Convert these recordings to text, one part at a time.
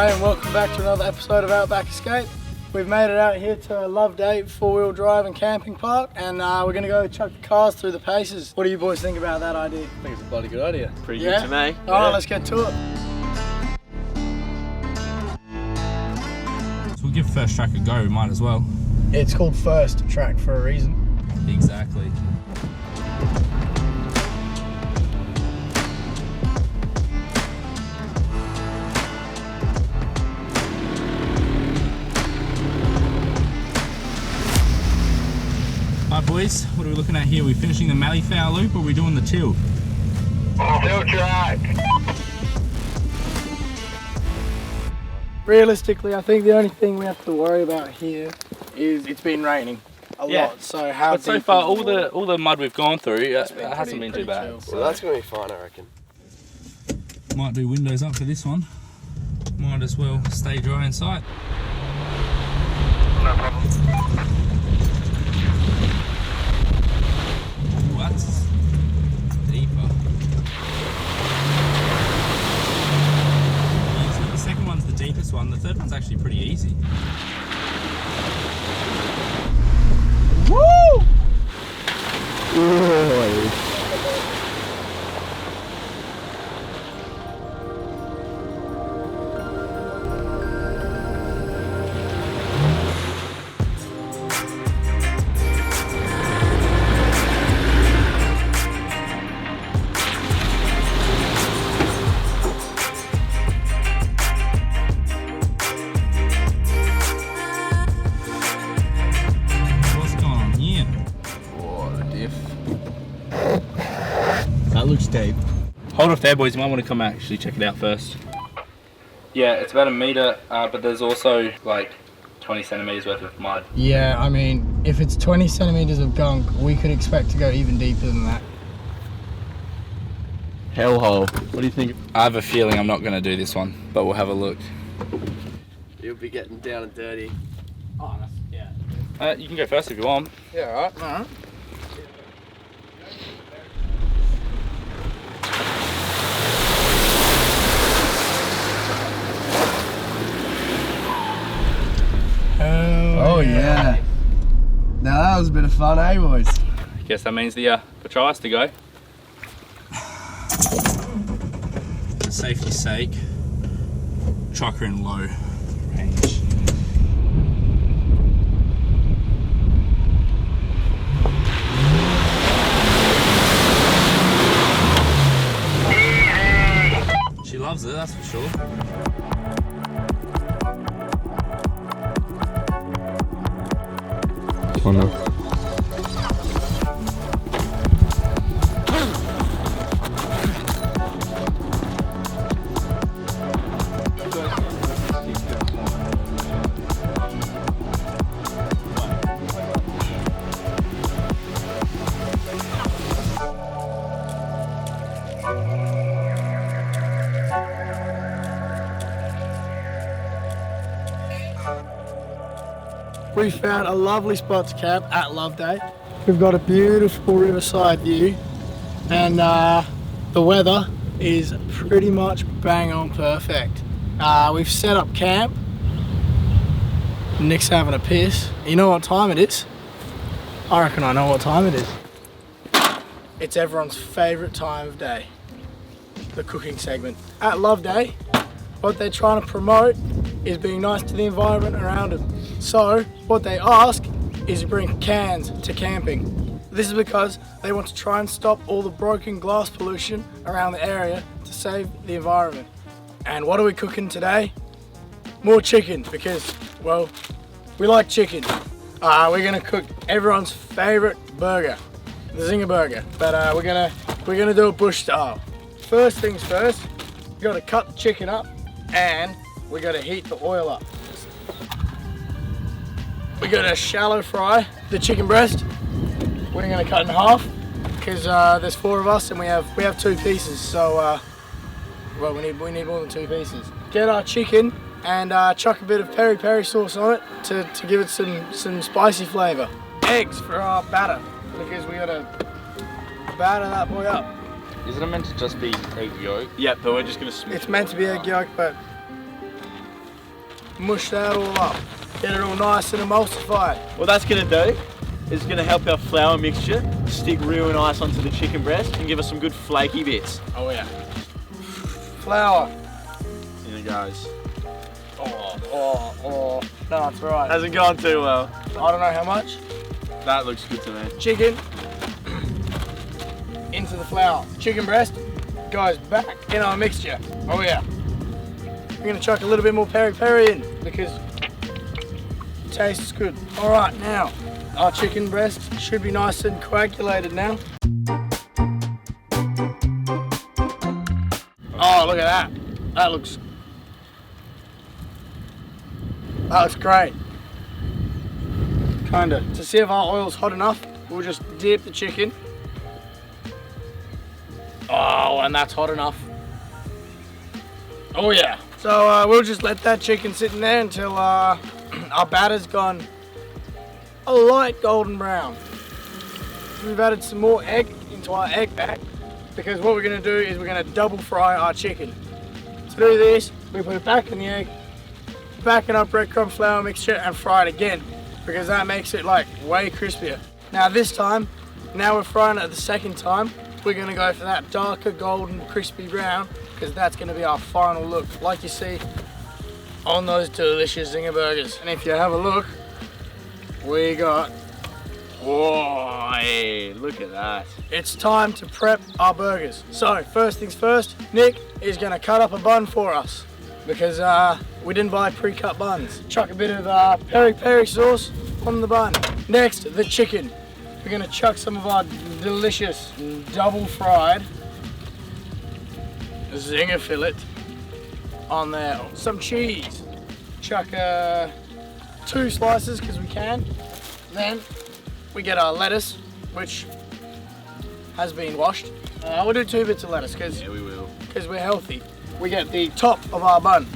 G'day and welcome back to another episode of Outback Escape. We've made it out here to Loveday 4-wheel drive and camping park, and we're going to go chuck the cars through the paces. What do you boys think about that idea? I think it's a bloody good idea. Pretty good to me. Alright, let's get to it. So we'll give first track a go, we might as well. It's called first track for a reason. Exactly. Alright boys, what are we looking at here? Are we finishing the Malleefowl loop or are we doing the till? Till track. Realistically, I think the only thing we have to worry about here is it's been raining a lot. So how but so far all the mud we've gone through, it hasn't been too bad. Chill. So that's going to be fine, I reckon. Might do windows up for this one. Might as well stay dry inside. No problem. Ooh, that's deeper. The second one's the deepest one, the third one's actually pretty easy. Woo! That looks deep. Hold off there boys, you might want to come actually check it out first. Yeah, it's about a metre, but there's also like 20 centimetres worth of mud. Yeah, I mean, if it's 20 centimetres of gunk, we could expect to go even deeper than that. Hellhole. What do you think? I have a feeling I'm not going to do this one, but we'll have a look. You'll be getting down and dirty. Oh, that's, yeah. You can go first if you want. Yeah, alright. Alright. Oh yeah. Now that was a bit of fun, eh boys? Guess that means the patrol has to go. For safety's sake, chuck her in low range. She loves it, that's for sure. Oh no. We found a lovely spot to camp at Loveday. We've got a beautiful riverside view, and the weather is pretty much bang on perfect. We've set up camp. Nick's having a piss. You know what time it is? I reckon I know what time it is. It's everyone's favourite time of day, the cooking segment. At Loveday, what they're trying to promote is being nice to the environment around them. So what they ask is you bring cans to camping. This is because they want to try and stop all the broken glass pollution around the area to save the environment. And what are we cooking today? More chicken, because, well, we like chicken. We're gonna cook everyone's favorite burger, the Zinger burger, but we're gonna do it bush style. First things first, we gotta cut the chicken up and we gotta heat the oil up. We're gonna shallow fry the chicken breast. We're gonna cut in half because there's 4 of us and we have 2 pieces. So well, we need more than 2 pieces. Get our chicken and chuck a bit of peri peri sauce on it to give it some spicy flavour. Eggs for our batter because we gotta batter that boy up. Isn't it meant to just be egg yolk? Yeah, but we're just gonna smooth It's meant to be egg yolk, but mush that all up. Get it all nice and emulsified. What that's going to do is going to help our flour mixture stick real nice onto the chicken breast and give us some good flaky bits. Oh yeah. Flour. In it goes. Oh. No, that's right. Hasn't gone too well. I don't know how much. That looks good to me. Chicken into the flour. Chicken breast goes back in our mixture. Oh yeah. We're gonna chuck a little bit more peri-peri in because it tastes good. All right, now our chicken breast should be nice and coagulated now. Oh, look at that. That looks great. Kinda. To see if our oil's hot enough, we'll just dip the chicken. Oh, and that's hot enough. Oh yeah. So we'll just let that chicken sit in there until our batter's gone a light golden brown. We've added some more egg into our egg pack because what we're gonna do is we're gonna double fry our chicken. To do this, we put it back in the egg, back in our breadcrumb flour mixture and fry it again because that makes it like way crispier. Now this time, now we're frying it the second time, we're gonna go for that darker golden crispy brown because that's gonna be our final look, like you see on those delicious zinger burgers. And if you have a look, we got, Whoa, hey, look at that. it's time to prep our burgers. So first things first, Nick is gonna cut up a bun for us because we didn't buy pre-cut buns. Chuck a bit of peri-peri sauce on the bun. Next, the chicken. We're gonna chuck some of our delicious double fried zinger fillet on there. Some cheese. Chuck 2 slices because we can. Then we get our lettuce, which has been washed. We'll do 2 bits of lettuce because Yeah, we will. we're healthy. We get the top of our bun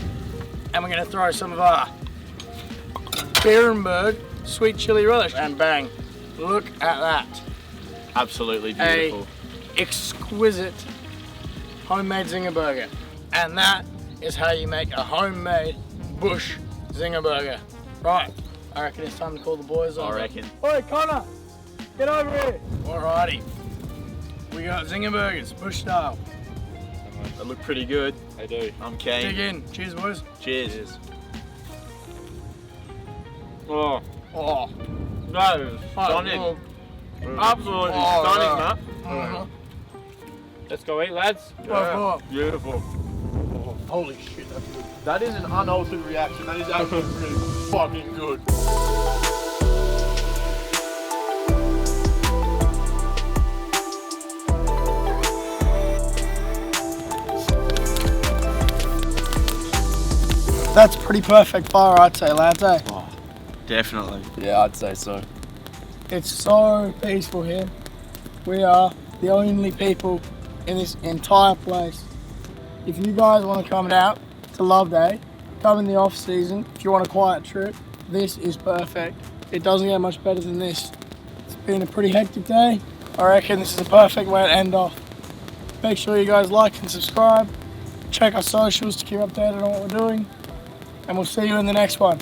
and we're gonna throw some of our Beerenberg sweet chili relish and bang, look at that. Absolutely beautiful. Exquisite homemade zinger burger. And that is how you make a homemade bush zinger burger. Right, I reckon it's time to call the boys on. I reckon. Oi, Connor, get over here. Alrighty, we got zinger burgers, bush style. They look pretty good. They do. I'm Dig keen. in, cheers boys. Cheers. Oh, Oh, that is stunning. oh, Absolutely Oh, stunning, yeah. man. mhm. Let's go eat, lads. Oh, Beautiful. holy shit, that's good. That is an unaltered reaction. That is absolutely fucking good. That's pretty perfect fire, I'd say, lads, eh? Oh, definitely. Yeah, I'd say so. It's so peaceful here. We are the only people in this entire place. If you guys want to come out to Loveday, come in the off season. If you want a quiet trip, this is perfect. It doesn't get much better than this. It's been a pretty hectic day. I reckon this is a perfect way to end off. Make sure you guys like and subscribe. Check our socials to keep updated on what we're doing. And we'll see you in the next one.